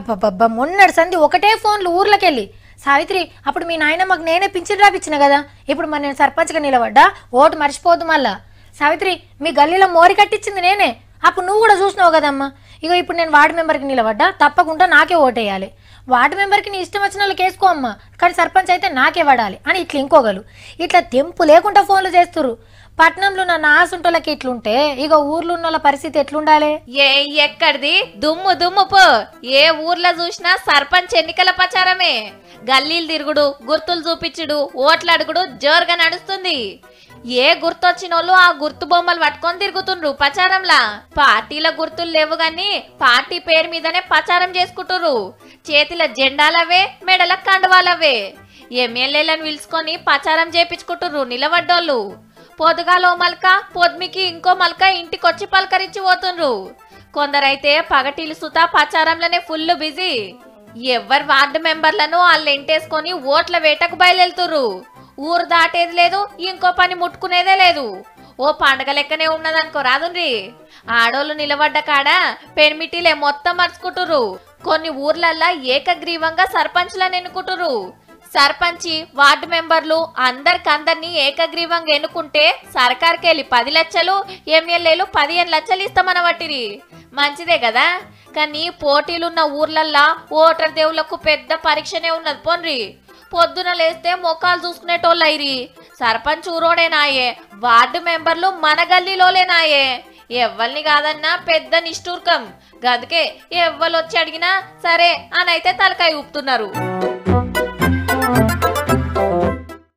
అబ్బబ్బబ్బా మొన్నటి సంది ఒకటే ఫోన్లు ఊర్లకెళ్ళి సావిత్రి అప్పుడు మీ నాయనమ్మకు నేనే పింఛన్ రాపిచ్చిన కదా ఇప్పుడు మరి నేను సర్పంచ్గా నిలబడ్డా ఓటు మర్చిపోద్దు మళ్ళా సావిత్రి మీ గల్లీలో మోరి కట్టించింది నేనే అప్పుడు నువ్వు కూడా చూసినావు కదమ్మా ఇగో ఇప్పుడు నేను వార్డు మెంబర్కి నిలబడ్డా తప్పకుండా నాకే ఓటేయాలి వార్డు మెంబర్కి నీ ఇష్టం వచ్చిన వాళ్ళకి వేసుకో అమ్మా కానీ సర్పంచ్ అయితే నాకే పడాలి అని ఇట్లా ఇంకోగలు ఇట్లా తెంపు లేకుండా ఫోన్లు చేస్తురు పట్నంలో నా నాసుంటోళ్ళకి ఇట్లుంటే ఇక ఊర్లో ఉన్న పరిస్థితి ఎట్లుండాలి ఎక్కడిది దుమ్ము దుమ్ము పో ఏ ఊర్లో చూసినా సర్పంచ్ ఎన్నికల ప్రచారమే గల్లీలు తిరుగుడు గుర్తులు చూపించుడు ఓట్లు అడుగుడు జోరుగా నడుస్తుంది ఏ గుర్తొచ్చినోళ్ళు ఆ గుర్తు బొమ్మలు పట్టుకొని తిరుగుతుండ్రు ప్రచారంలా పార్టీల గుర్తులు లేవు గాని పార్టీ పేరు మీదనే ప్రచారం చేసుకుంటుర్రు చేతిల జెండాలవే మెడల కండువాలవే ఎమ్మెల్యేలను పిలుచుకొని ప్రచారం చేపించుకుంటుర్రు నిలబడ్డోళ్ళు పొద్దుగాలో మల్క పొద్దుమికి ఇంకో మల్క ఇంటికొచ్చి పలకరించి పోతుండ్రు కొందరైతే పగటిలు సుతా ప్రచారంలోనే ఫుల్ బిజీ ఎవరు వార్డు మెంబర్లను వాళ్ళు ఎంటేసుకొని ఓట్ల వేటకు బయలుతుర్రు ఊరు దాటేది లేదు ఇంకో పని ముట్టుకునేదే లేదు ఓ పండగ లెక్కనే ఉన్నదనుకో రాదుండ్రి ఆడోళ్ళు నిలబడ్డ కాడ పెనిమిటిలే మొత్తం మర్చుకుంటుర్రు కొన్ని ఊర్లల్లా ఏకగ్రీవంగా సర్పంచ్లను ఎన్నుకుంటుర్రు సర్పంచి వార్డు మెంబర్లు అందరికందరినీ ఏకగ్రీవంగా ఎన్నుకుంటే సర్కార్కెళ్ళి 10 లక్షలు ఎమ్మెల్యేలు 15 లక్షలు ఇస్తామనబట్టిరి మంచిదే కదా కానీ పోటీలున్న ఊర్లల్లా ఓటర్ దేవుళ్లకు పెద్ద పరీక్షనే ఉన్నది పోన్రి పొద్దున లేస్తే మొక్కలు చూసుకునేటోళ్ళైరి సర్పంచ్ ఊరోడేనాయే వార్డు మెంబర్లు మన గల్లీలోలేనాయే ఎవ్వల్ని కాదన్నా పెద్ద నిష్ఠూర్కం గదుకే ఎవ్వలొచ్చి అడిగినా సరే అని అయితే తలకాయ ఊపుతున్నారు